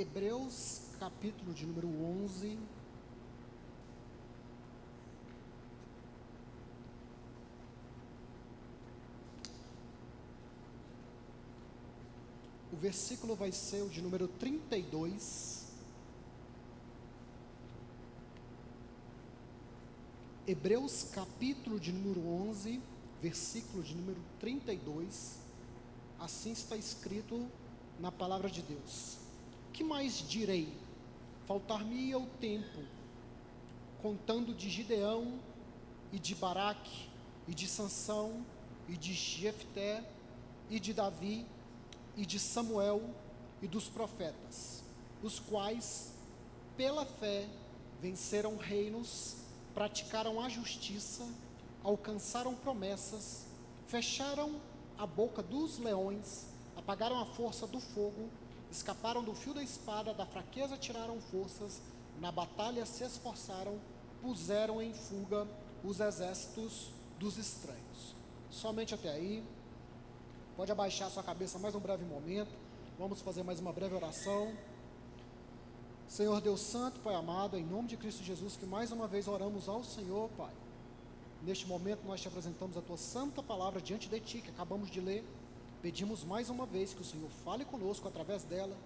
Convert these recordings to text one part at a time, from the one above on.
Hebreus, capítulo de número 11. O versículo vai ser o de número 32. Hebreus, capítulo de número 11, versículo de número 32. Assim está escrito na palavra de Deus. Que mais direi? Faltar-me-ia o tempo, contando de Gideão, e de Baraque, e de Sansão, e de Jefté, e de Davi, e de Samuel, e dos profetas, os quais, pela fé, venceram reinos, praticaram a justiça, alcançaram promessas, fecharam a boca dos leões, apagaram a força do fogo, escaparam do fio da espada, da fraqueza tiraram forças, na batalha se esforçaram, puseram em fuga os exércitos dos estranhos. Somente até aí. Pode abaixar sua cabeça mais um breve momento. Vamos fazer mais uma breve oração. Senhor Deus Santo, Pai amado, em nome de Cristo Jesus, que mais uma vez oramos ao Senhor, Pai. Neste momento nós te apresentamos a Tua santa palavra diante de Ti, que acabamos de ler. Pedimos mais uma vez que o Senhor fale conosco através dela.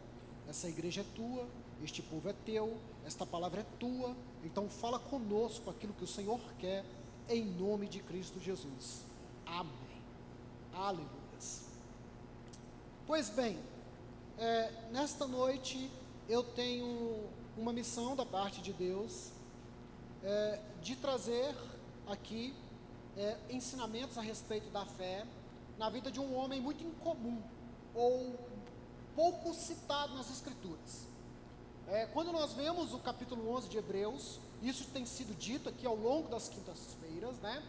Essa igreja é Tua, este povo é Teu, esta palavra é Tua. Então fala conosco aquilo que o Senhor quer, em nome de Cristo Jesus. Amém. Aleluia. Pois bem, nesta noite eu tenho uma missão da parte de Deus, de trazer aqui ensinamentos a respeito da fé na vida de um homem muito incomum, ou pouco citado nas Escrituras. Quando nós vemos o capítulo 11 de Hebreus, isso tem sido dito aqui ao longo das quintas-feiras, né?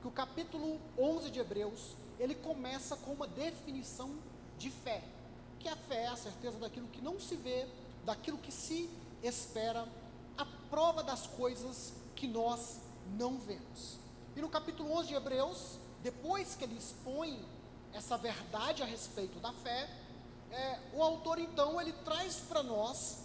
Que o capítulo 11 de Hebreus, ele começa com uma definição de fé, que a fé é a certeza daquilo que não se vê, daquilo que se espera, a prova das coisas que nós não vemos. E no capítulo 11 de Hebreus, depois que ele expõe essa verdade a respeito da fé, o autor então, ele traz para nós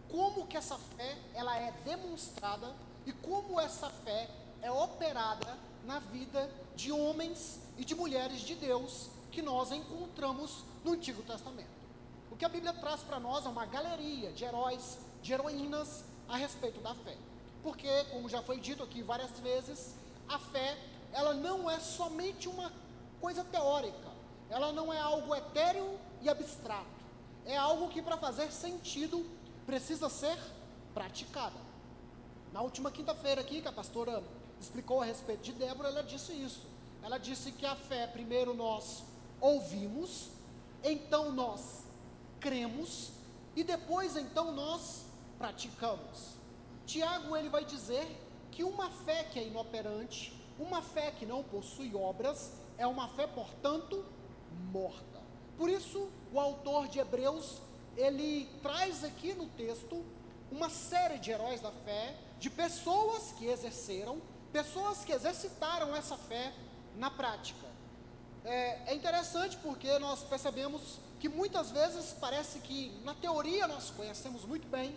como que essa fé, ela é demonstrada e como essa fé é operada na vida de homens e de mulheres de Deus que nós encontramos no Antigo Testamento. O que a Bíblia traz para nós é uma galeria de heróis, de heroínas a respeito da fé. Porque, como já foi dito aqui várias vezes, a fé, ela não é somente uma coisa teórica, ela não é algo etéreo e abstrato, é algo que, para fazer sentido, precisa ser praticada. Na última quinta-feira aqui, que a pastora explicou a respeito de Débora, ela disse isso. Ela disse que a fé, primeiro nós ouvimos, então nós cremos, e depois então nós praticamos. Tiago, ele vai dizer que uma fé que é inoperante, uma fé que não possui obras, é uma fé, portanto, morta. Por isso, o autor de Hebreus, ele traz aqui no texto uma série de heróis da fé, de pessoas que exerceram, pessoas que exercitaram essa fé na prática. É interessante porque nós percebemos que muitas vezes parece que na teoria nós conhecemos muito bem,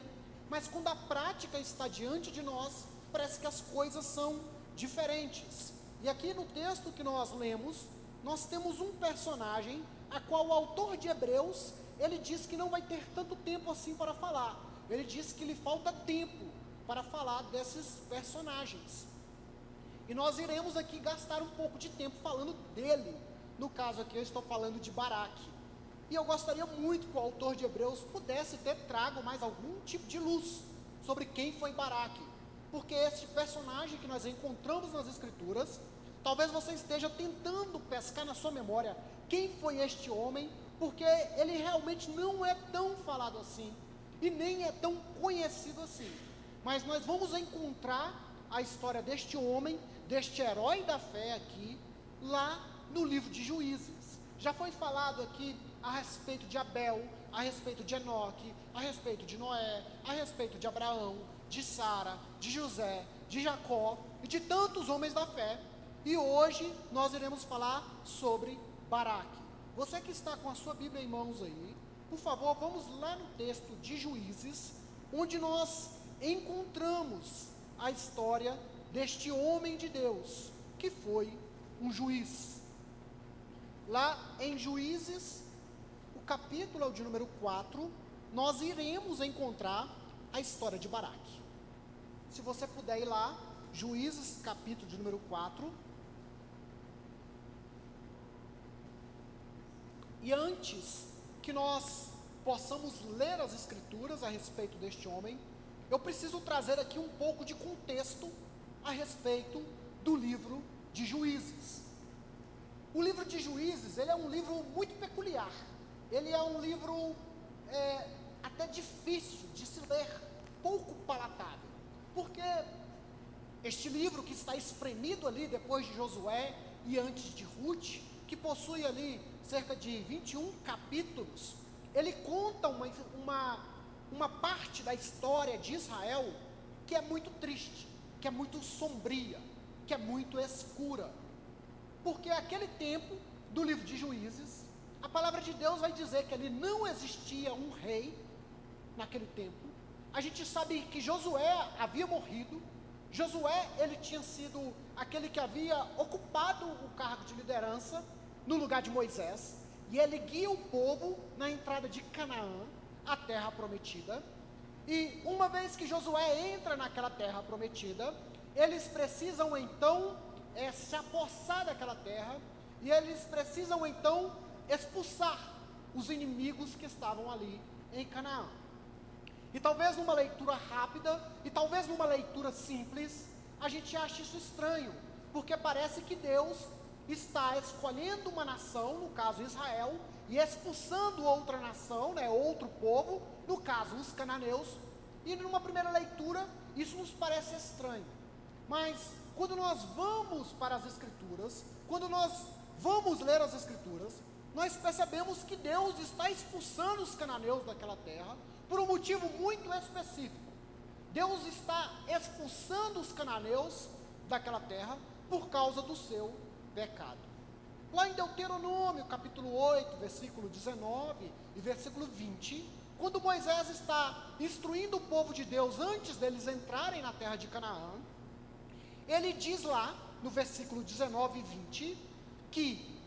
mas quando a prática está diante de nós, parece que as coisas são diferentes. E aqui no texto que nós lemos, nós temos um personagem a qual o autor de Hebreus, ele diz que não vai ter tanto tempo assim para falar. Ele diz que lhe falta tempo para falar desses personagens. E nós iremos aqui gastar um pouco de tempo falando dele. No caso aqui eu estou falando de Baraque. E eu gostaria muito que o autor de Hebreus pudesse ter trago mais algum tipo de luz sobre quem foi Baraque. Porque esse personagem que nós encontramos nas Escrituras, talvez você esteja tentando pescar na sua memória quem foi este homem, porque ele realmente não é tão falado assim, e nem é tão conhecido assim. Mas nós vamos encontrar a história deste homem, deste herói da fé aqui, lá no livro de Juízes. Já foi falado aqui a respeito de Abel, a respeito de Enoque, a respeito de Noé, a respeito de Abraão, de Sara, de José, de Jacó e de tantos homens da fé. E hoje nós iremos falar sobre Baraque. Você que está com a sua Bíblia em mãos aí, Por favor, vamos lá no texto de Juízes, onde nós encontramos a história deste homem de Deus, que foi um juiz. Lá em Juízes, o capítulo é o de número 4, nós iremos encontrar a história de Baraque. Se você puder ir lá, Juízes, capítulo de número 4. E antes que nós possamos ler as escrituras a respeito deste homem, eu preciso trazer aqui um pouco de contexto a respeito do livro de Juízes. O livro de Juízes, ele é um livro muito peculiar. Ele é um livro até difícil de se ler, pouco palatável, porque este livro que está espremido ali depois de Josué e antes de Ruth, que possui ali cerca de 21 capítulos, ele conta uma parte da história de Israel que é muito triste, que é muito sombria, que é muito escura, porque aquele tempo do livro de Juízes, a palavra de Deus vai dizer que ali não existia um rei naquele tempo. A gente sabe que Josué havia morrido. Josué, ele tinha sido aquele que havia ocupado o cargo de liderança no lugar de Moisés, e ele guia o povo na entrada de Canaã, a terra prometida. E uma vez que Josué entra naquela terra prometida, eles precisam então se apossar daquela terra, e eles precisam então expulsar os inimigos que estavam ali em Canaã. E talvez numa leitura rápida, e talvez numa leitura simples, a gente ache isso estranho, porque parece que Deus está escolhendo uma nação, no caso Israel, e expulsando outra nação, outro povo, no caso os cananeus, e numa primeira leitura, isso nos parece estranho. Mas, quando nós vamos para as Escrituras, quando nós vamos ler as Escrituras, nós percebemos que Deus está expulsando os cananeus daquela terra, por um motivo muito específico. Deus está expulsando os cananeus daquela terra, por causa do seu pecado. Lá em Deuteronômio, capítulo 8, versículo 19 e versículo 20, quando Moisés está instruindo o povo de Deus antes deles entrarem na terra de Canaã, ele diz lá, no versículo 19 e 20, que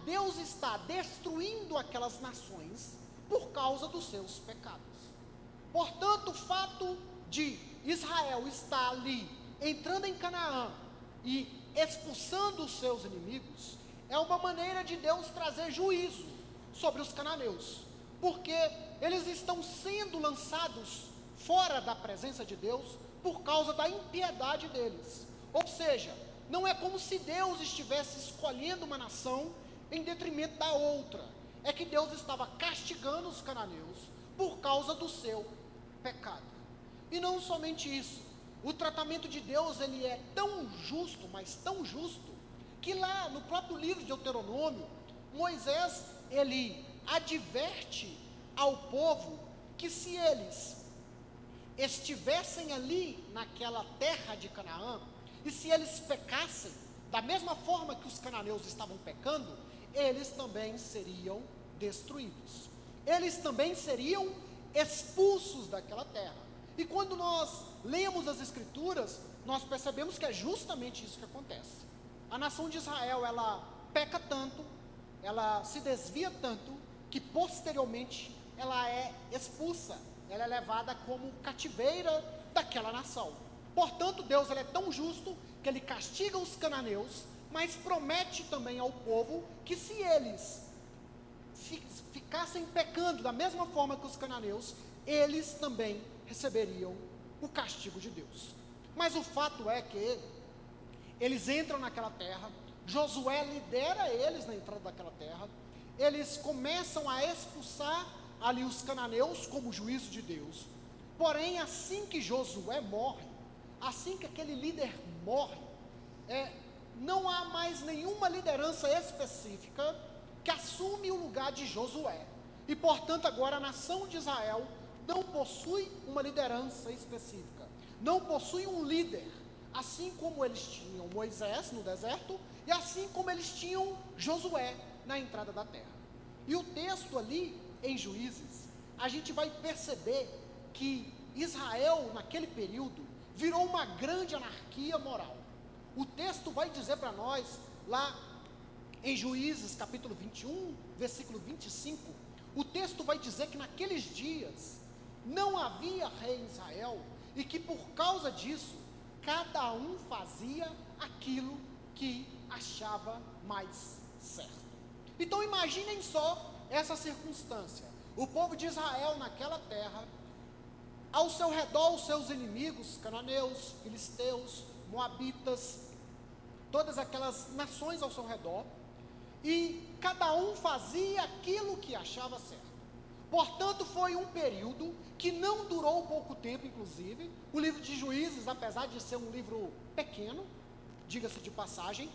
Deus está destruindo aquelas nações por causa dos seus pecados. Portanto, o fato de Israel estar ali, entrando em Canaã e expulsando os seus inimigos, é uma maneira de Deus trazer juízo sobre os cananeus, porque eles estão sendo lançados fora da presença de Deus por causa da impiedade deles. Ou seja, não é como se Deus estivesse escolhendo uma nação em detrimento da outra, é que Deus estava castigando os cananeus por causa do seu pecado. E não somente isso, o tratamento de Deus, ele é tão justo, mas tão justo, que lá no próprio livro de Deuteronômio, Moisés, ele adverte ao povo que se eles estivessem ali naquela terra de Canaã, e se eles pecassem, da mesma forma que os cananeus estavam pecando, eles também seriam destruídos. Eles também seriam expulsos daquela terra. E quando nós lemos as Escrituras, nós percebemos que é justamente isso que acontece. A nação de Israel, ela peca tanto, ela se desvia tanto, que posteriormente ela é expulsa, ela é levada como cativeira daquela nação. Portanto, Deus, ele é tão justo que ele castiga os cananeus, mas promete também ao povo que se eles ficassem pecando da mesma forma que os cananeus, eles também receberiam o castigo de Deus. Mas o fato é que eles entram naquela terra, Josué lidera eles na entrada daquela terra, eles começam a expulsar ali os cananeus como juízo de Deus. Porém, assim que Josué morre, assim que aquele líder morre, não há mais nenhuma liderança específica que assume o lugar de Josué. E portanto agora a nação de Israel não possui uma liderança específica, não possui um líder, assim como eles tinham Moisés no deserto, e assim como eles tinham Josué na entrada da terra. E o texto ali em Juízes, a gente vai perceber que Israel, naquele período, virou uma grande anarquia moral. O texto vai dizer para nós, lá em Juízes capítulo 21, versículo 25, o texto vai dizer que naqueles dias não havia rei em Israel, e que por causa disso, cada um fazia aquilo que achava mais certo. Então imaginem só essa circunstância, o povo de Israel naquela terra, ao seu redor os seus inimigos, cananeus, filisteus, moabitas, todas aquelas nações ao seu redor, e cada um fazia aquilo que achava certo. Portanto, foi um período que não durou pouco tempo, inclusive. O livro de Juízes, apesar de ser um livro pequeno, diga-se de passagem,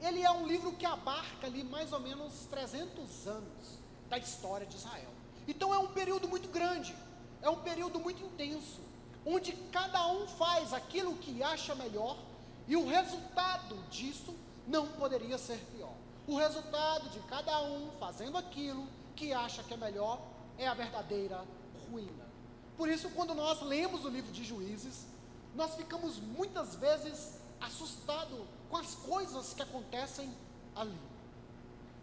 ele é um livro que abarca ali mais ou menos 300 anos da história de Israel. Então é um período muito grande, é um período muito intenso, onde cada um faz aquilo que acha melhor, e o resultado disso não poderia ser pior. O resultado de cada um fazendo aquilo que acha que é melhor é a verdadeira ruína. Por isso, quando nós lemos o livro de Juízes, nós ficamos muitas vezes assustados com as coisas que acontecem ali.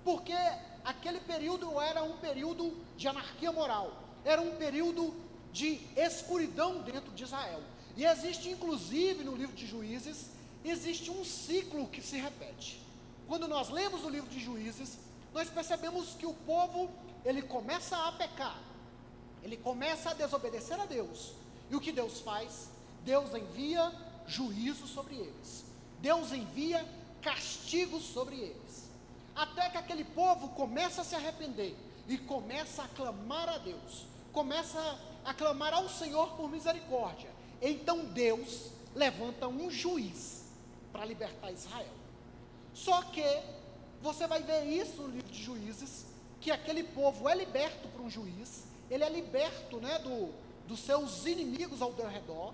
Porque aquele período era um período de anarquia moral, era um período de escuridão dentro de Israel. E existe, inclusive, no livro de Juízes, existe um ciclo que se repete. Quando nós lemos o livro de Juízes, nós percebemos que o povo, ele começa a pecar, ele começa a desobedecer a Deus. E o que Deus faz? Deus envia juízo sobre eles, Deus envia castigo sobre eles, até que aquele povo começa a se arrepender, e começa a clamar a Deus, começa a clamar ao Senhor por misericórdia. Então Deus levanta um juiz para libertar Israel. Só que você vai ver isso no livro de Juízes, que aquele povo é liberto por um juiz, ele é liberto, né, dos seus inimigos ao seu redor,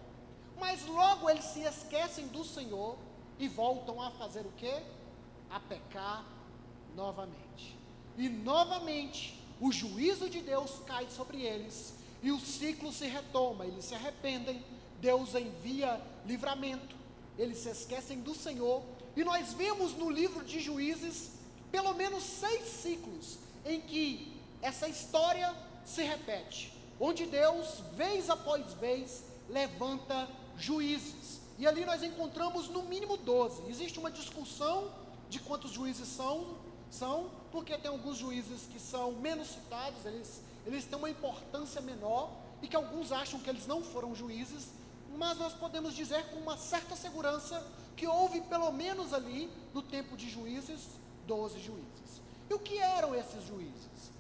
mas logo eles se esquecem do Senhor e voltam a fazer o quê? A pecar novamente. E novamente o juízo de Deus cai sobre eles, e o ciclo se retoma, eles se arrependem, Deus envia livramento, eles se esquecem do Senhor, e nós vemos no livro de Juízes pelo menos 6 ciclos em que essa história se repete, onde Deus, vez após vez, levanta juízes. E ali nós encontramos no mínimo 12. Existe uma discussão de quantos juízes são, porque tem alguns juízes que são menos citados, eles têm uma importância menor, e que alguns acham que eles não foram juízes, mas nós podemos dizer com uma certa segurança que houve pelo menos ali, no tempo de Juízes, 12 juízes. E o que eram esses juízes?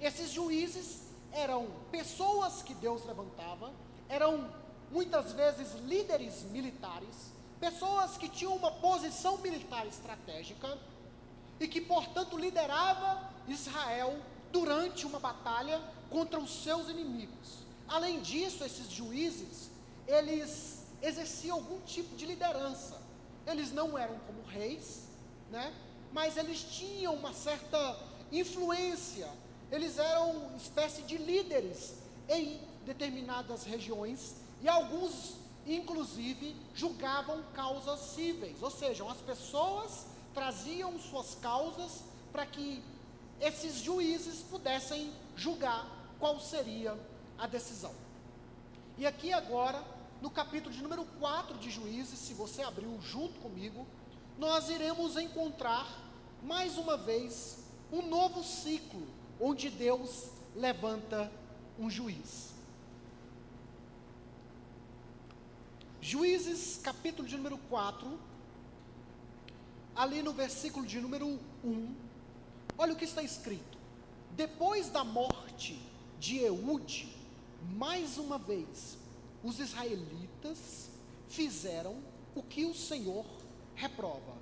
Esses juízes eram pessoas que Deus levantava, eram muitas vezes líderes militares, pessoas que tinham uma posição militar estratégica, e que portanto liderava Israel durante uma batalha contra os seus inimigos. Além disso, esses juízes, eles exerciam algum tipo de liderança. Eles não eram como reis, né? Mas eles tinham uma certa influência, eles eram espécie de líderes em determinadas regiões, e alguns, inclusive, julgavam causas cíveis, ou seja, as pessoas traziam suas causas para que esses juízes pudessem julgar qual seria a decisão. E aqui agora, no capítulo de número 4 de Juízes, se você abriu junto comigo, nós iremos encontrar, mais uma vez, um novo ciclo, onde Deus levanta um juiz. Juízes, capítulo de número 4, ali no versículo de número 1, olha o que está escrito: depois da morte de Eude, mais uma vez, os israelitas fizeram o que o Senhor reprova.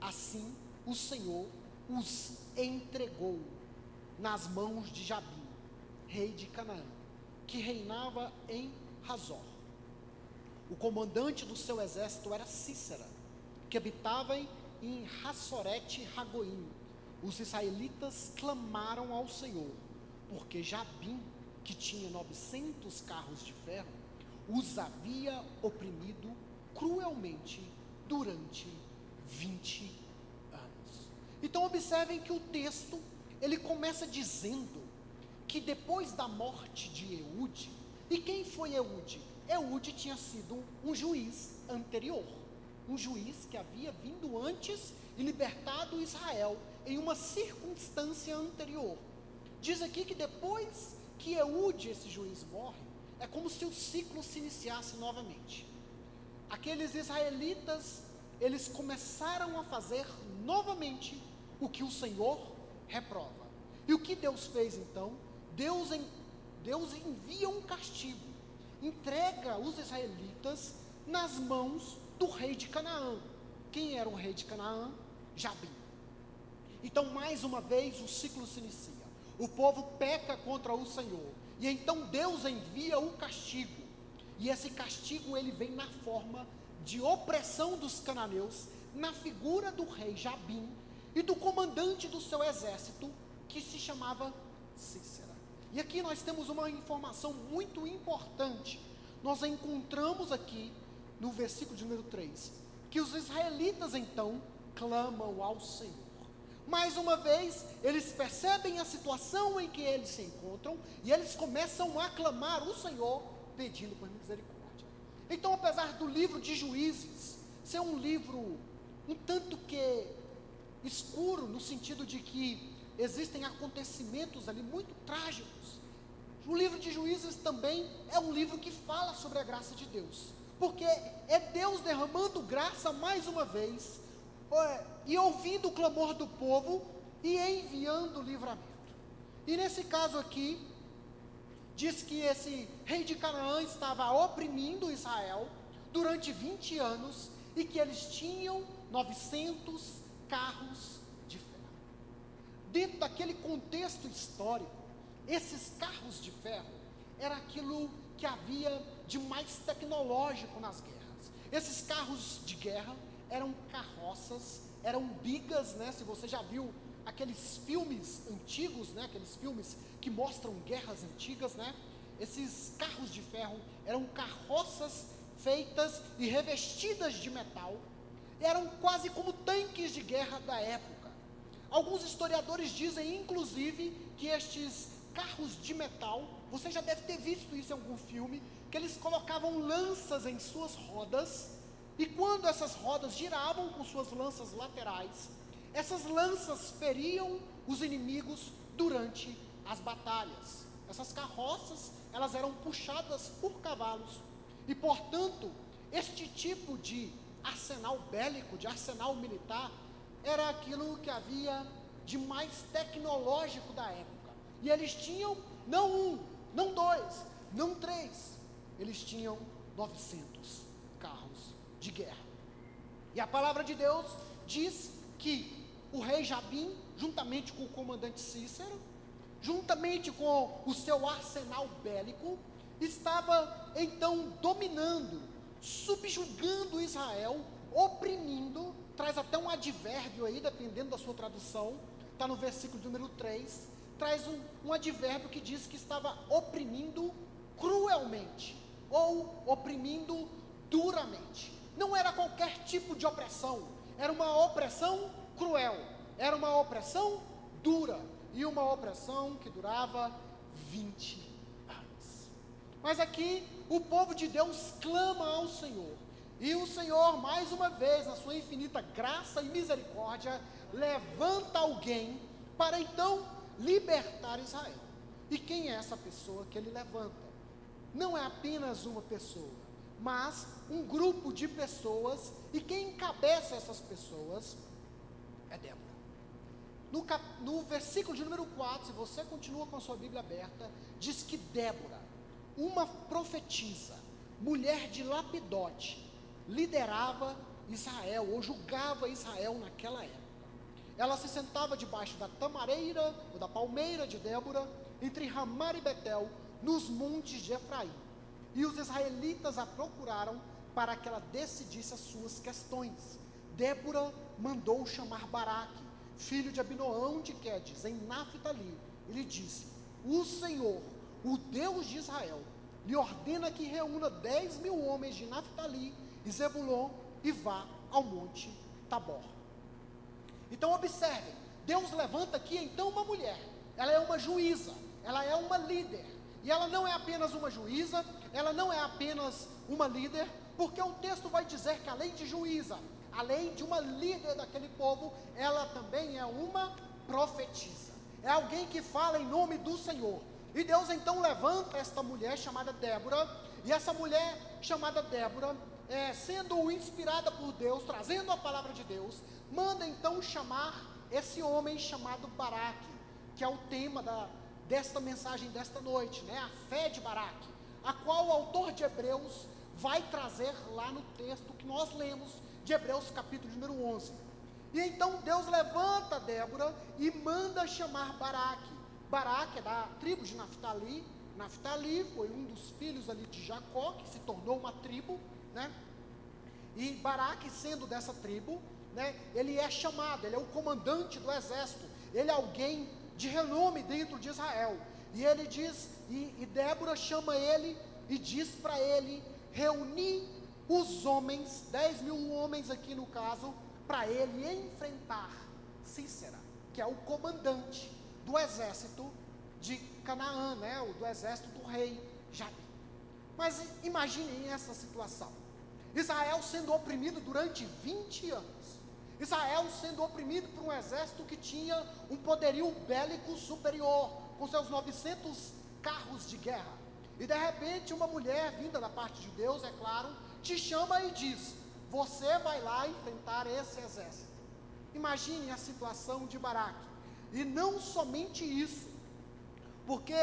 Assim, o Senhor os entregou nas mãos de Jabim, rei de Canaã, que reinava em Hazor. O comandante do seu exército era Cícera, que habitava em Hassorete Ragoim. Os israelitas clamaram ao Senhor, porque Jabim, que tinha 900 carros de ferro, os havia oprimido cruelmente durante 20 anos. Então observem que o texto, ele começa dizendo que depois da morte de Eude, e quem foi Eude? Eude tinha sido um juiz anterior, um juiz que havia vindo antes e libertado Israel em uma circunstância anterior. Diz aqui que depois que Eude, esse juiz, morre, é como se o ciclo se iniciasse novamente. Aqueles israelitas, eles começaram a fazer novamente o que o Senhor reprova. E o que Deus fez então? Deus envia um castigo, entrega os israelitas nas mãos do rei de Canaã. Quem era o rei de Canaã? Jabim. Então, mais uma vez, o ciclo se inicia. O povo peca contra o Senhor, e então Deus envia o castigo, e esse castigo ele vem na forma de opressão dos cananeus, na figura do rei Jabim e do comandante do seu exército, que se chamava Cícera. E aqui nós temos uma informação muito importante. Nós encontramos aqui no versículo de número 3, que os israelitas então clamam ao Senhor. Mais uma vez, eles percebem a situação em que eles se encontram, e eles começam a clamar o Senhor, pedindo por misericórdia. Então, apesar do livro de Juízes ser um livro um tanto que escuro, no sentido de que existem acontecimentos ali muito trágicos, o livro de Juízes também é um livro que fala sobre a graça de Deus, porque é Deus derramando graça mais uma vez, e ouvindo o clamor do povo, e enviando livramento. E nesse caso aqui, diz que esse rei de Canaã estava oprimindo Israel durante 20 anos, e que eles tinham 900 carros de ferro. Dentro daquele contexto histórico, esses carros de ferro era aquilo que havia de mais tecnológico nas guerras. Esses carros de guerra eram carroças, eram bigas, né? Se você já viu aqueles filmes antigos, né? Aqueles filmes que mostram guerras antigas, né? Esses carros de ferro eram carroças feitas e revestidas de metal, eram quase como tanques de guerra da época. Alguns historiadores dizem, inclusive, que estes carros de metal, você já deve ter visto isso em algum filme, que eles colocavam lanças em suas rodas, e quando essas rodas giravam com suas lanças laterais, essas lanças feriam os inimigos durante as batalhas. Essas carroças, elas eram puxadas por cavalos, e portanto, este tipo de arsenal bélico, de arsenal militar, era aquilo que havia de mais tecnológico da época. E eles tinham não um, não dois, não três, eles tinham 900 carros de guerra. E a palavra de Deus diz que o rei Jabim, juntamente com o comandante Cícero, juntamente com o seu arsenal bélico, estava então dominando, subjugando Israel, oprimindo. Traz até um advérbio aí, dependendo da sua tradução, está no versículo número 3, traz um advérbio que diz que estava oprimindo cruelmente, ou oprimindo duramente. Não era qualquer tipo de opressão, era uma opressão cruel, era uma opressão dura, e uma opressão que durava 20 anos. Mas aqui, o povo de Deus clama ao Senhor, e o Senhor, mais uma vez, na sua infinita graça e misericórdia, levanta alguém para então libertar Israel. E quem é essa pessoa que ele levanta? Não é apenas uma pessoa, mas um grupo de pessoas, e quem encabeça essas pessoas é Débora. No versículo de número 4, se você continua com a sua Bíblia aberta, diz que Débora, uma profetisa, mulher de Lapidote, liderava Israel, ou julgava Israel naquela época. Ela se sentava debaixo da tamareira, ou da palmeira de Débora, entre Ramá e Betel, nos montes de Efraim. E os israelitas a procuraram para que ela decidisse as suas questões. Débora mandou chamar Baraque, filho de Abinoão de Quedes, em Naphtali, e lhe disse: o Senhor, o Deus de Israel, lhe ordena que reúna 10.000 homens de Naftali e Zebulon e vá ao monte Tabor. Então observem, Deus levanta aqui então uma mulher, ela é uma juíza, ela é uma líder, e ela não é apenas uma juíza, ela não é apenas uma líder, porque o texto vai dizer que além de juíza, além de uma líder daquele povo, ela também é uma profetisa, é alguém que fala em nome do Senhor. E Deus então levanta esta mulher chamada Débora, e essa mulher chamada Débora, sendo inspirada por Deus, trazendo a palavra de Deus, manda então chamar esse homem chamado Baraque, que é o tema desta mensagem desta noite, né? A fé de Baraque, a qual o autor de Hebreus vai trazer lá no texto que nós lemos, de Hebreus capítulo número 11. E então Deus levanta Débora e manda chamar Baraque. Baraque é da tribo de Naftali. Naftali foi um dos filhos ali de Jacó, que se tornou uma tribo, né? E Baraque, sendo dessa tribo, né, ele é chamado, ele é o comandante do exército, ele é alguém de renome dentro de Israel. E ele diz, e Débora chama ele e diz para ele reunir os homens, 10.000 homens aqui no caso, para ele enfrentar Sísera, que é o comandante do exército de Canaã, né, do exército do rei Jabim. Mas imaginem essa situação, Israel sendo oprimido durante 20 anos, Israel sendo oprimido por um exército que tinha um poderio bélico superior, com seus 900 carros de guerra, e de repente uma mulher vinda da parte de Deus, é claro, te chama e diz, você vai lá enfrentar esse exército. Imagine a situação de Baraque. E não somente isso, porque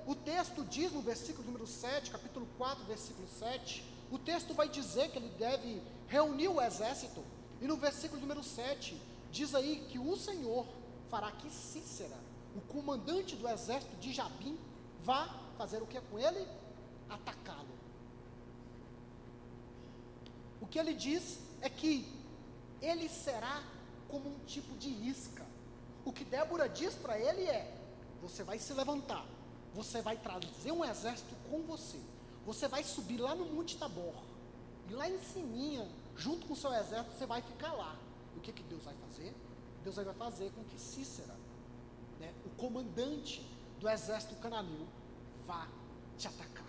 o texto diz no versículo número 7, capítulo 4, versículo 7, o texto vai dizer que ele deve reunir o exército, e no versículo número 7, diz aí que o Senhor fará que Sísera, o comandante do exército de Jabim, vá fazer o que com ele? Atacá-lo. O que ele diz é que ele será como um tipo de isca. O que Débora diz para ele é, você vai se levantar, você vai trazer um exército com você, você vai subir lá no Monte Tabor, e lá em cima, junto com o seu exército, você vai ficar lá. E o que Deus vai fazer? Deus vai fazer com que Sísera, né, o comandante do exército cananeu, vá te atacar.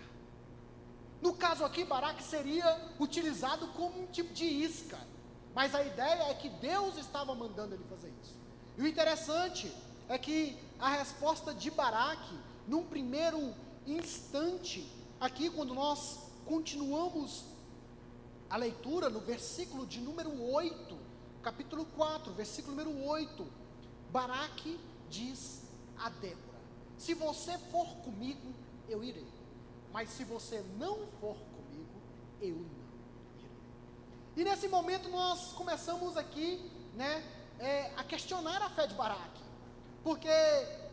No caso aqui, Baraque seria utilizado como um tipo de isca, mas a ideia é que Deus estava mandando ele fazer isso. E o interessante é que a resposta de Baraque, num primeiro instante, aqui quando nós continuamos a leitura no versículo de número 8, capítulo 4, versículo número 8, Baraque diz a Débora, se você for comigo, eu irei, mas se você não for comigo, eu não irei. E nesse momento nós começamos aqui, né, a questionar a fé de Baraque, porque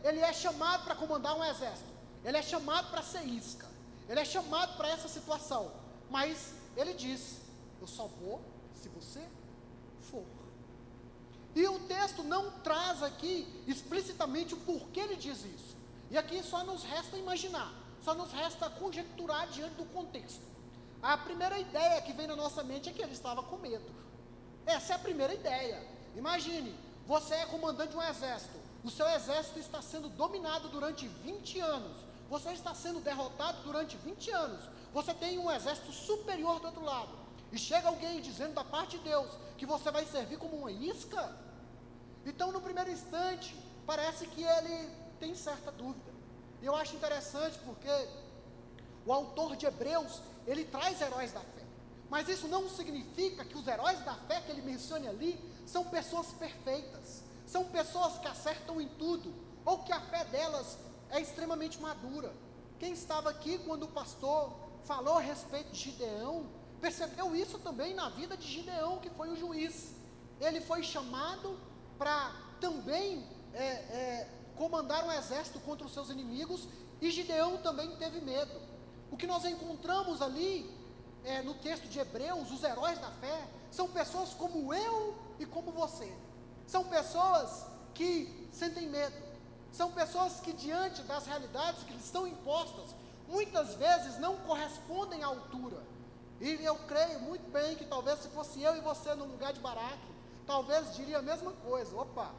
ele é chamado para comandar um exército, ele é chamado para ser isca, ele é chamado para essa situação, mas ele diz, eu só vou se você for. E o texto não traz aqui explicitamente o porquê ele diz isso, e aqui só nos resta imaginar, só nos resta conjecturar diante do contexto. A primeira ideia que vem na nossa mente é que ele estava com medo. Essa é a primeira ideia. Imagine, você é comandante de um exército, o seu exército está sendo dominado durante 20 anos, você está sendo derrotado durante 20 anos, você tem um exército superior do outro lado, e chega alguém dizendo da parte de Deus, que você vai servir como uma isca. Então no primeiro instante, parece que ele tem certa dúvida. E eu acho interessante porque o autor de Hebreus, ele traz heróis da fé, mas isso não significa que os heróis da fé que ele menciona ali, são pessoas perfeitas, são pessoas que acertam em tudo, ou que a fé delas é extremamente madura. Quem estava aqui quando o pastor falou a respeito de Gideão, percebeu isso também na vida de Gideão, que foi o juiz. Ele foi chamado para também comandar um exército contra os seus inimigos, e Gideão também teve medo. O que nós encontramos ali, no texto de Hebreus, os heróis da fé, são pessoas como eu e como você, são pessoas que sentem medo, São pessoas que, diante das realidades que lhes são impostas, muitas vezes não correspondem à altura. E eu creio muito bem que talvez se fosse eu e você no lugar de Baraque, talvez diria a mesma coisa: opa,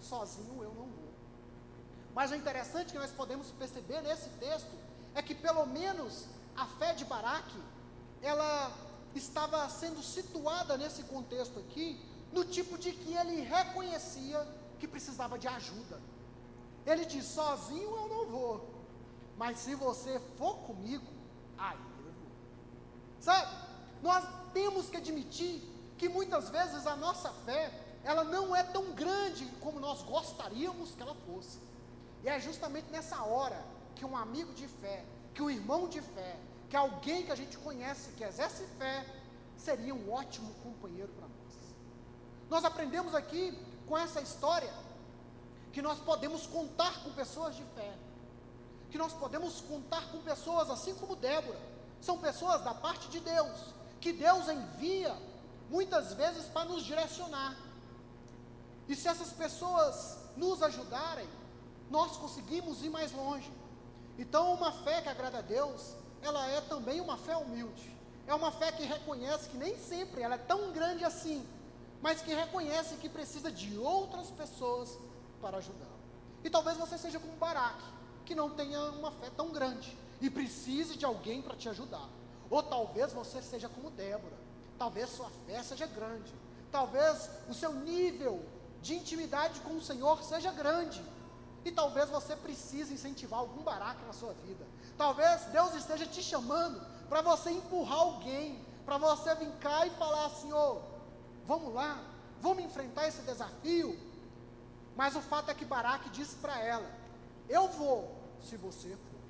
sozinho eu não vou. Mas o interessante que nós podemos perceber nesse texto é que pelo menos a fé de Baraque, ela estava sendo situada nesse contexto aqui, no tipo de que ele reconhecia que precisava de ajuda. Ele diz: sozinho eu não vou, mas se você for comigo, aí eu vou. Sabe, nós temos que admitir que muitas vezes a nossa fé, ela não é tão grande como nós gostaríamos que ela fosse. E é justamente nessa hora que um amigo de fé, que um irmão de fé, que alguém que a gente conhece, que exerce fé, seria um ótimo companheiro para nós. Nós aprendemos aqui com essa história que nós podemos contar com pessoas de fé, que nós podemos contar com pessoas assim como Débora. São pessoas da parte de Deus, que Deus envia muitas vezes para nos direcionar. E se essas pessoas nos ajudarem, nós conseguimos ir mais longe. Então, uma fé que agrada a Deus, ela é também uma fé humilde. É uma fé que reconhece que nem sempre ela é tão grande assim, mas que reconhece que precisa de outras pessoas para ajudá-la. E talvez você seja como Baraque, que não tenha uma fé tão grande e precise de alguém para te ajudar. Ou talvez você seja como Débora. Talvez sua fé seja grande. Talvez o seu nível de intimidade com o Senhor seja grande. E talvez você precise incentivar algum Baraque na sua vida. Talvez Deus esteja te chamando para você empurrar alguém, para você vir cá e falar assim: vamos lá, vamos enfrentar esse desafio. Mas o fato é que Baraque disse para ela: eu vou, se você for.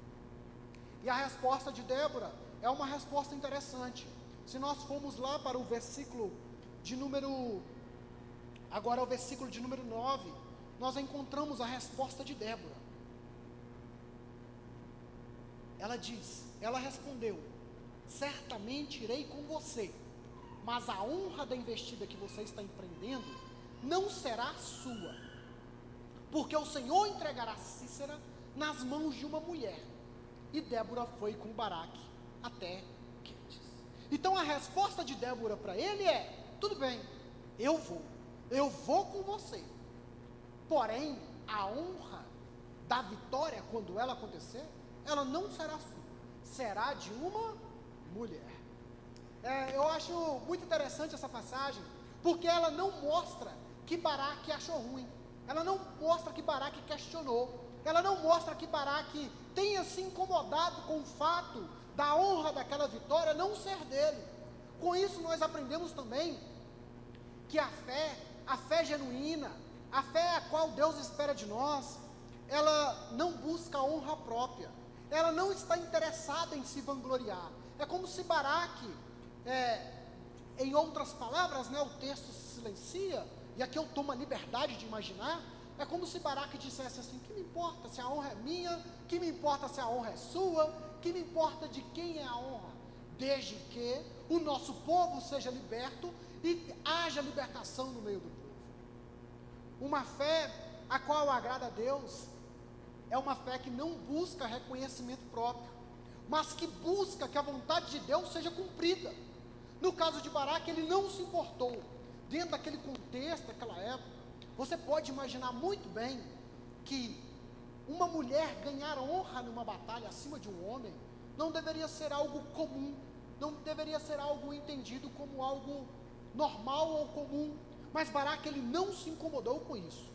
E a resposta de Débora é uma resposta interessante. Se nós formos lá para o versículo de número, agora o versículo de número 9, nós encontramos a resposta de Débora. Ela respondeu: certamente irei com você, mas a honra da investida que você está empreendendo não será sua, porque o Senhor entregará Císera nas mãos de uma mulher. E Débora foi com Baraque até Querdes. Então a resposta de Débora para ele é: tudo bem, eu vou com você. Porém, a honra da vitória, quando ela acontecer, ela não será sua, será de uma mulher. Eu acho muito interessante essa passagem, porque ela não mostra que Baraque achou ruim, ela não mostra que Baraque questionou, ela não mostra que Baraque tenha se incomodado com o fato da honra daquela vitória não ser dele. Com isso nós aprendemos também que a fé genuína, a fé a qual Deus espera de nós, ela não busca a honra própria, ela não está interessada em se vangloriar. É como se Baraque, em outras palavras, o texto se silencia, e aqui eu tomo a liberdade de imaginar, é como se Baraque dissesse assim: que me importa se a honra é minha, que me importa se a honra é sua, que me importa de quem é a honra, desde que o nosso povo seja liberto e haja libertação no meio do povo. Uma fé a qual agrada a Deus é uma fé que não busca reconhecimento próprio, mas que busca que a vontade de Deus seja cumprida. No caso de Baraque, ele não se importou. Dentro daquele contexto, daquela época, você pode imaginar muito bem que uma mulher ganhar honra numa batalha acima de um homem não deveria ser algo comum, não deveria ser algo entendido como algo normal ou comum. Mas Baraque, ele não se incomodou com isso,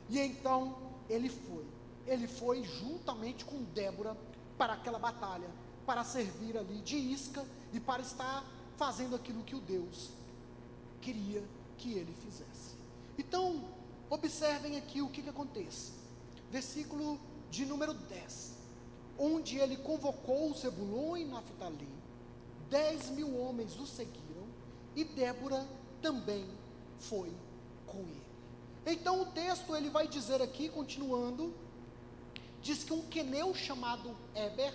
e então ele foi juntamente com Débora para aquela batalha, para servir ali de isca e para estar fazendo aquilo que o Deus queria que ele fizesse. Então, observem aqui o que acontece, versículo de número 10, onde ele convocou Zebulon e Naftali, 10.000 homens o seguiram, e Débora também foi com ele. Então o texto ele vai dizer aqui, continuando, diz que um queneu chamado Eber,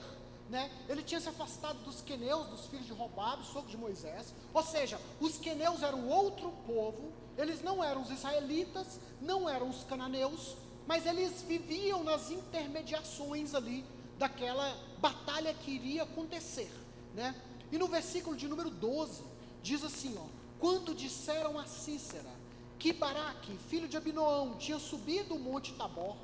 ele tinha se afastado dos queneus, dos filhos de Robabe, sogro de Moisés. Ou seja, os queneus eram outro povo, eles não eram os israelitas, não eram os cananeus, mas eles viviam nas intermediações ali daquela batalha que iria acontecer, né? E no versículo de número 12, diz assim, ó: quando disseram a Sísera que Baraque, filho de Abinoão, tinha subido o monte Tabor,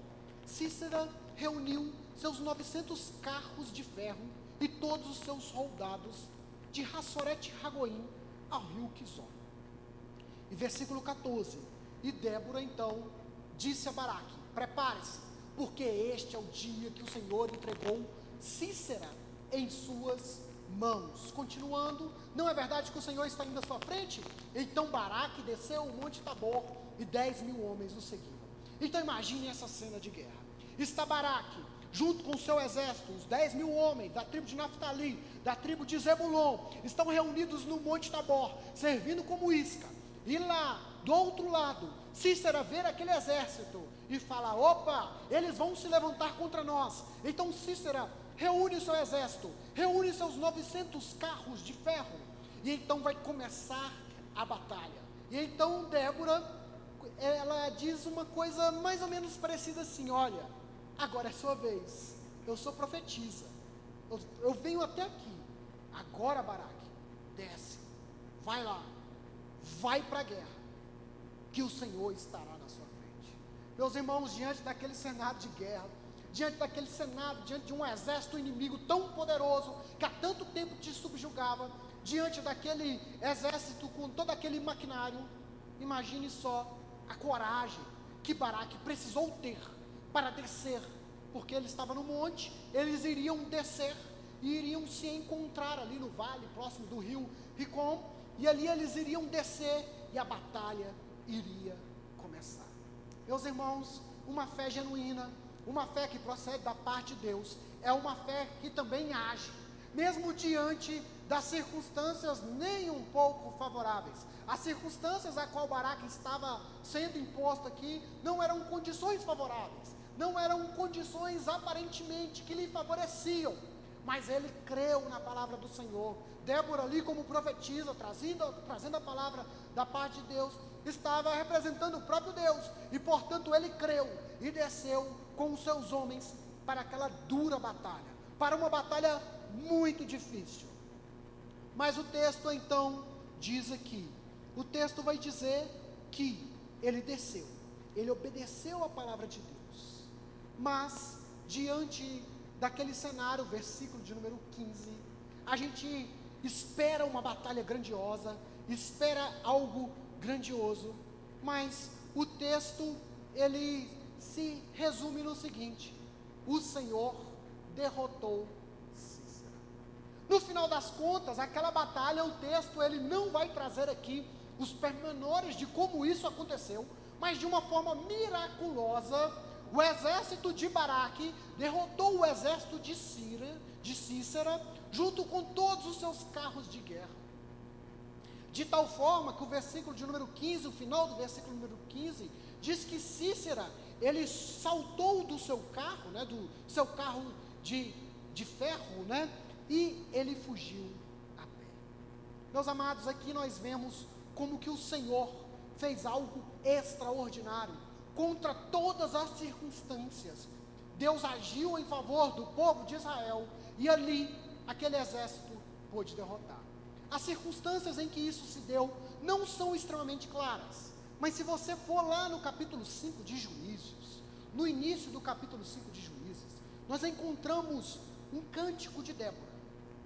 Sísera reuniu seus 900 carros de ferro e todos os seus soldados de Hassorete-Ragoim ao rio Quizon. E versículo 14, e Débora então disse a Baraque: prepare-se, porque este é o dia que o Senhor entregou Sísera em suas mãos. Continuando, não é verdade que o Senhor está indo à sua frente? Então Baraque desceu o monte Tabor e 10.000 homens o seguiram. Então imagine essa cena de guerra. Está Baraque junto com o seu exército, os 10.000 homens da tribo de Naftali, da tribo de Zebulon, estão reunidos no monte Tabor, servindo como isca. E lá, do outro lado, Sísera vê aquele exército e fala: opa, eles vão se levantar contra nós. Então Sísera reúne o seu exército, reúne seus 900 carros de ferro, e então vai começar a batalha. E então Débora, ela diz uma coisa mais ou menos parecida assim: olha, agora é sua vez, eu sou profetisa, eu venho até aqui, agora Baraque, desce, vai lá, vai para a guerra, que o Senhor estará na sua frente. Meus irmãos, diante daquele cenário de guerra, diante daquele cenário, diante de um exército inimigo tão poderoso, que há tanto tempo te subjugava, diante daquele exército com todo aquele maquinário, imagine só a coragem que Baraque precisou ter para descer, porque ele estava no monte, eles iriam descer, e iriam se encontrar ali no vale, próximo do rio Ricom, e ali eles iriam descer, e a batalha iria começar. Meus irmãos, uma fé genuína, uma fé que procede da parte de Deus, é uma fé que também age, mesmo diante das circunstâncias nem um pouco favoráveis. As circunstâncias a qual Baraque estava sendo imposto aqui, não eram condições favoráveis, não eram condições aparentemente que lhe favoreciam, mas ele creu na palavra do Senhor. Débora ali como profetisa, trazendo a palavra da parte de Deus, estava representando o próprio Deus, e portanto ele creu, e desceu com os seus homens para aquela dura batalha, para uma batalha muito difícil. Mas o texto então diz aqui, o texto vai dizer que ele desceu, ele obedeceu a palavra de Deus, mas diante daquele cenário, versículo de número 15, a gente espera uma batalha grandiosa, espera algo grandioso, mas o texto, ele se resume no seguinte: o Senhor derrotou Sísera. No final das contas, aquela batalha, o texto, ele não vai trazer aqui os pormenores de como isso aconteceu, mas de uma forma miraculosa, o exército de Baraque derrotou o exército de Sísera, junto com todos os seus carros de guerra, de tal forma que o versículo de número 15, o final do versículo número 15, diz que Sísera, ele saltou do seu carro, né, do seu carro de ferro, né, e ele fugiu a pé. Meus amados, aqui nós vemos como que o Senhor fez algo extraordinário, contra todas as circunstâncias. Deus agiu em favor do povo de Israel, e ali, aquele exército pôde derrotar. As circunstâncias em que isso se deu não são extremamente claras, mas se você for lá no capítulo 5 de Juízes, no início do capítulo 5 de Juízes, nós encontramos um cântico de Débora.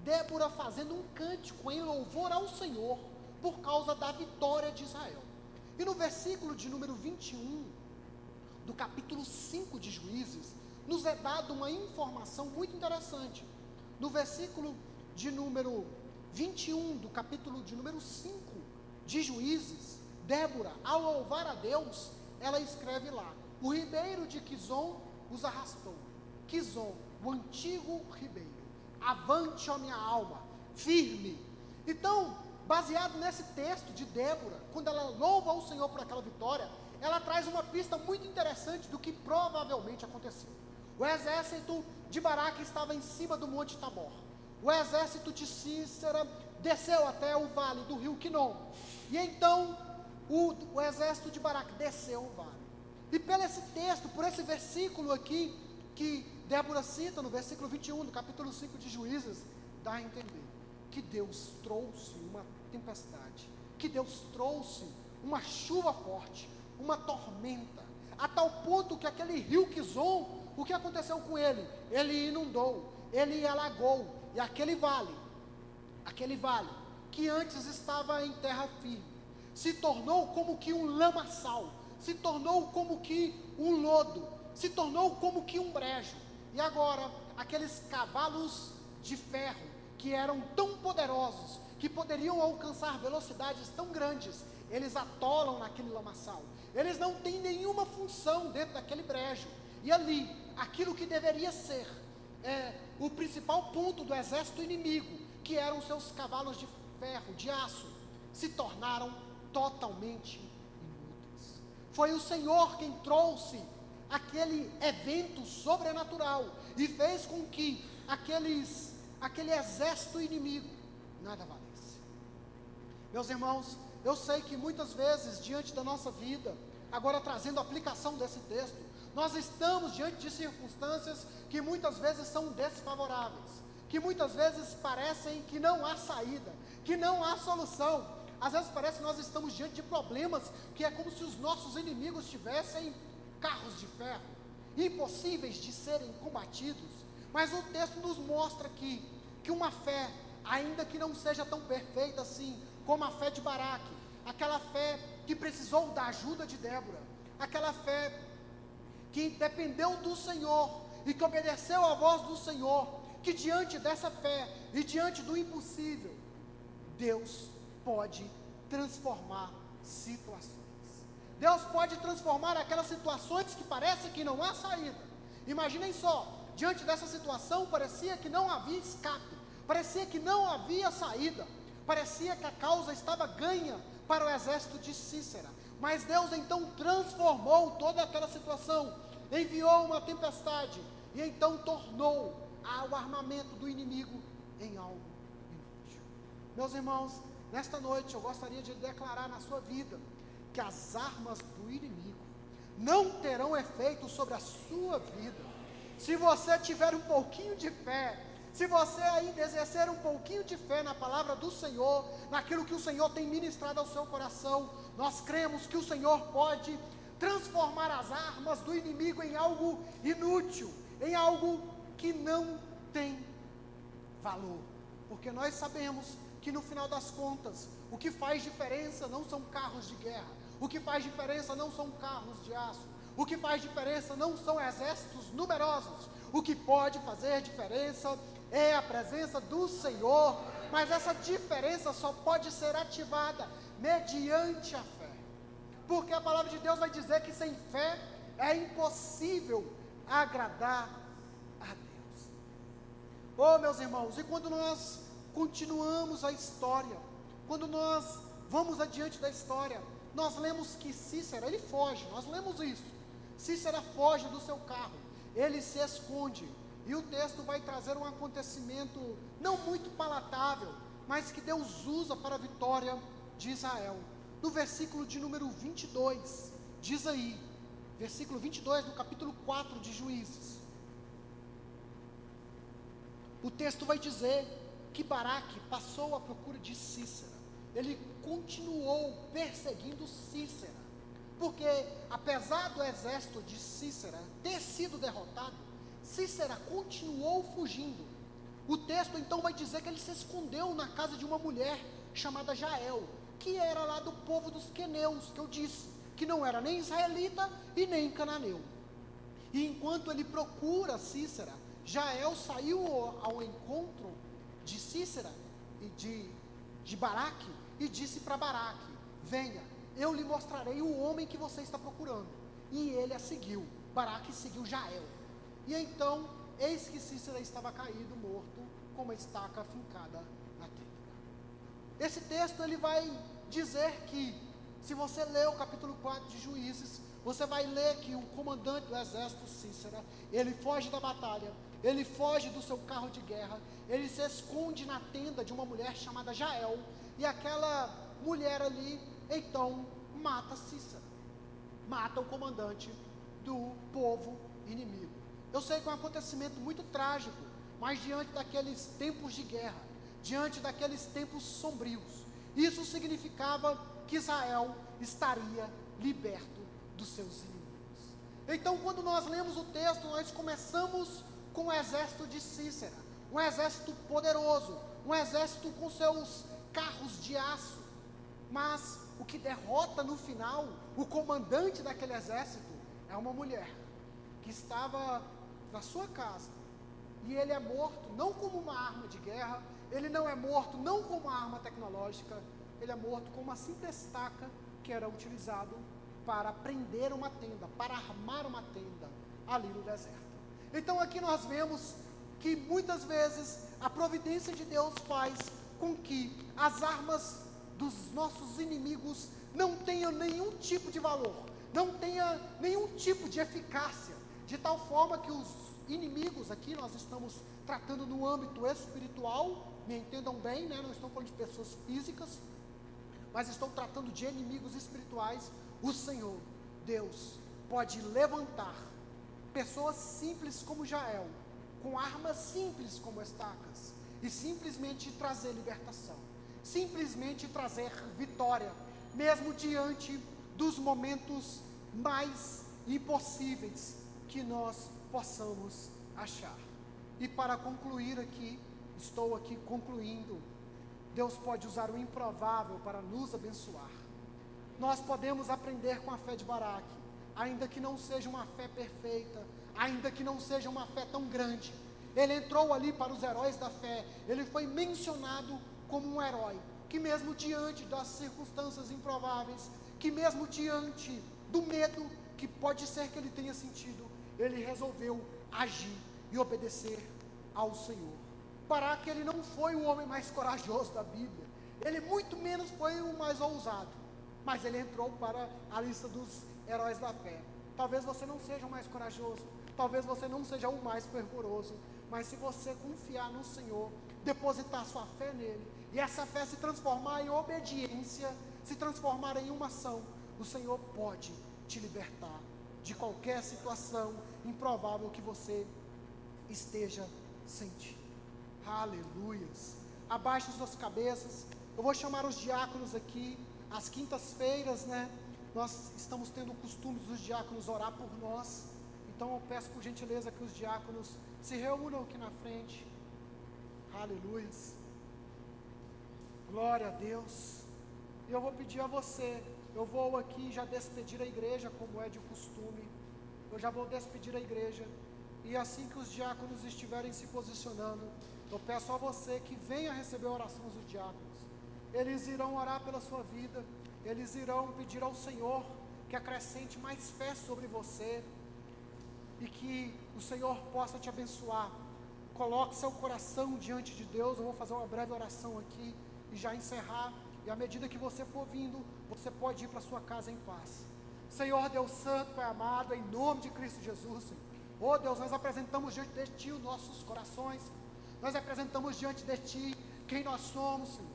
Débora fazendo um cântico em louvor ao Senhor, por causa da vitória de Israel. E no versículo de número 21, do capítulo 5 de Juízes, nos é dada uma informação muito interessante. No versículo de número 21, do capítulo de número 5 de Juízes, Débora, ao louvar a Deus, ela escreve lá: o ribeiro de Quizon os arrastou. Quizon, o antigo ribeiro. Avante, ó minha alma, firme. Então, baseado nesse texto de Débora, quando ela louva ao Senhor por aquela vitória, ela traz uma pista muito interessante do que provavelmente aconteceu. O exército de Baraque estava em cima do monte Tabor. O exército de Sísera desceu até o vale do rio Quinom. E então, o exército de Baraque desceu o vale. E pelo esse texto, por esse versículo aqui, que Débora cita no versículo 21 do capítulo 5 de Juízes, dá a entender que Deus trouxe uma tempestade, que Deus trouxe uma chuva forte, uma tormenta, a tal ponto que aquele rio Quizon, o que aconteceu com ele? Ele inundou, ele alagou, e aquele vale, que antes estava em terra firme, se tornou como que um lamaçal, se tornou como que um lodo, se tornou como que um brejo. E agora, aqueles cavalos de ferro, que eram tão poderosos, que poderiam alcançar velocidades tão grandes, eles atolam naquele lamaçal, eles não têm nenhuma função dentro daquele brejo, e ali, aquilo que deveria ser o principal ponto do exército inimigo, que eram seus cavalos de ferro, de aço, se tornaram totalmente inúteis. Foi o Senhor quem trouxe aquele evento sobrenatural, e fez com que aquele exército inimigo nada valesse. Meus irmãos, eu sei que muitas vezes, diante da nossa vida, agora trazendo a aplicação desse texto, nós estamos diante de circunstâncias que muitas vezes são desfavoráveis, que muitas vezes parecem que não há saída, que não há solução. Às vezes parece que nós estamos diante de problemas que é como se os nossos inimigos tivessem carros de ferro, impossíveis de serem combatidos. Mas o texto nos mostra que uma fé, ainda que não seja tão perfeita assim, como a fé de Baraque, aquela fé que precisou da ajuda de Débora, aquela fé que dependeu do Senhor, e que obedeceu à voz do Senhor, que diante dessa fé, e diante do impossível, Deus pode transformar situações. Deus pode transformar aquelas situações que parece que não há saída. Imaginem só, diante dessa situação, parecia que não havia escape, parecia que não havia saída, parecia que a causa estava ganha para o exército de Cícera, mas Deus então transformou toda aquela situação, enviou uma tempestade, e então tornou o armamento do inimigo em algo inútil. Meus irmãos, nesta noite eu gostaria de declarar na sua vida, que as armas do inimigo não terão efeito sobre a sua vida, se você tiver um pouquinho de fé, se você ainda exercer um pouquinho de fé na palavra do Senhor, naquilo que o Senhor tem ministrado ao seu coração. Nós cremos que o Senhor pode transformar as armas do inimigo em algo inútil, em algo que não tem valor, porque nós sabemos que no final das contas, o que faz diferença não são carros de guerra, o que faz diferença não são carros de aço, o que faz diferença não são exércitos numerosos, o que pode fazer diferença é a presença do Senhor, mas essa diferença só pode ser ativada mediante a fé, porque a palavra de Deus vai dizer que sem fé é impossível agradar a Deus. Oh, meus irmãos, e quando nós continuamos a história, quando nós vamos adiante da história, nós lemos que Cícera, ele foge, nós lemos isso, Cícera foge do seu carro, ele se esconde, e o texto vai trazer um acontecimento não muito palatável, mas que Deus usa para a vitória de Israel. No versículo de número 22, diz aí, versículo 22 do capítulo 4 de Juízes, o texto vai dizer que Baraque passou à procura de Cícera, ele continuou perseguindo Cícera, porque apesar do exército de Cícera ter sido derrotado, Cícera continuou fugindo. O texto então vai dizer que ele se escondeu na casa de uma mulher chamada Jael, que era lá do povo dos queneus, que eu disse, que não era nem israelita e nem cananeu. E enquanto ele procura Cícera, Jael saiu ao encontro de Cícera e de Baraque, e disse para Baraque: venha, eu lhe mostrarei o homem que você está procurando. E ele a seguiu, Baraque seguiu Jael. E então, eis que Cícera estava caído, morto, com uma estaca fincada na têmpora. Esse texto ele vai dizer que, se você ler o capítulo 4 de Juízes, você vai ler que o comandante do exército Cícera, ele foge da batalha, ele foge do seu carro de guerra, ele se esconde na tenda de uma mulher chamada Jael, e aquela mulher ali, então, mata Cícera. mata o comandante do povo inimigo. Eu sei que é um acontecimento muito trágico, mas diante daqueles tempos de guerra, diante daqueles tempos sombrios, isso significava que Israel estaria liberto dos seus inimigos. Então, quando nós lemos o texto, nós começamos com o exército de Cícera, um exército poderoso, um exército com seus carros de aço, mas o que derrota no final, o comandante daquele exército, é uma mulher, que estava na sua casa, e ele é morto, não como uma arma de guerra, ele não é morto, não como uma arma tecnológica, ele é morto com uma simples estaca, que era utilizado para prender uma tenda, para armar uma tenda, ali no deserto. Então aqui nós vemos que muitas vezes a providência de Deus faz com que as armas dos nossos inimigos não tenham nenhum tipo de valor, não tenha nenhum tipo de eficácia, de tal forma que os inimigos, aqui nós estamos tratando no âmbito espiritual, me entendam bem, né? Não estou falando de pessoas físicas, mas estou tratando de inimigos espirituais. O Senhor, Deus, pode levantar pessoas simples como Jael, com armas simples como estacas, e simplesmente trazer libertação, simplesmente trazer vitória, mesmo diante dos momentos mais impossíveis que nós possamos achar. E para concluir aqui, estou aqui concluindo, Deus pode usar o improvável para nos abençoar. Nós podemos aprender com a fé de Baraque, ainda que não seja uma fé perfeita, ainda que não seja uma fé tão grande. Ele entrou ali para os heróis da fé, ele foi mencionado como um herói, que mesmo diante das circunstâncias improváveis, que mesmo diante do medo, que pode ser que ele tenha sentido, ele resolveu agir e obedecer ao Senhor. Baraque, ele não foi o homem mais corajoso da Bíblia, ele muito menos foi o mais ousado, mas ele entrou para a lista dos heróis da fé. Talvez você não seja o mais corajoso, talvez você não seja o mais fervoroso, mas se você confiar no Senhor, depositar sua fé nele, e essa fé se transformar em obediência, se transformar em uma ação, o Senhor pode te libertar de qualquer situação improvável que você esteja sentindo. Aleluias. Abaixe suas cabeças. Eu vou chamar os diáconos aqui. Às quintas-feiras, né, nós estamos tendo o costume dos diáconos orar por nós. Então eu peço por gentileza que os diáconos se reúnam aqui na frente. Aleluias. Glória a Deus. E eu vou pedir a você, eu vou aqui já despedir a igreja, como é de costume. Eu já vou despedir a igreja. E assim que os diáconos estiverem se posicionando, eu peço a você que venha receber a oração dos diáconos. Eles irão orar pela sua vida, eles irão pedir ao Senhor que acrescente mais fé sobre você, e que o Senhor possa te abençoar. Coloque seu coração diante de Deus. Eu vou fazer uma breve oração aqui e já encerrar, e à medida que você for vindo, você pode ir para sua casa em paz. Senhor Deus Santo, Pai amado, em nome de Cristo Jesus, Senhor. Oh Deus, nós apresentamos diante de Ti os nossos corações, nós apresentamos diante de Ti quem nós somos, Senhor.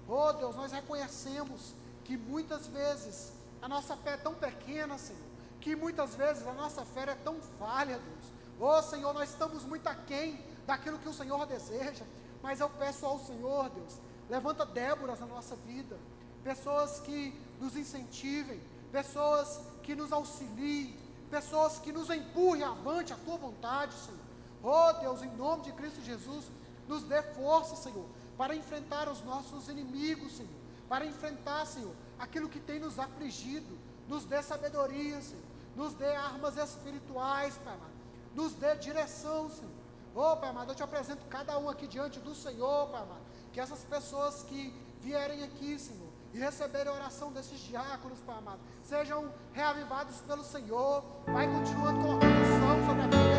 Oh Deus, nós reconhecemos que muitas vezes a nossa fé é tão pequena, Senhor, que muitas vezes a nossa fé é tão falha, Deus. Oh Senhor, nós estamos muito aquém daquilo que o Senhor deseja, mas eu peço ao Senhor, Deus, levanta Déboras na nossa vida, pessoas que nos incentivem, pessoas que nos auxiliem, pessoas que nos empurrem avante a Tua vontade, Senhor. Oh Deus, em nome de Cristo Jesus, nos dê força, Senhor, para enfrentar os nossos inimigos, Senhor, para enfrentar, Senhor, aquilo que tem nos afligido. Nos dê sabedoria, Senhor, nos dê armas espirituais, Pai amado, nos dê direção, Senhor. Oh Pai amado, eu te apresento cada um aqui diante do Senhor, Pai amado, que essas pessoas que vierem aqui, Senhor, e receberem a oração desses diáconos, Pai amado, sejam reavivados pelo Senhor. Vai continuando colocando unção sobre a vida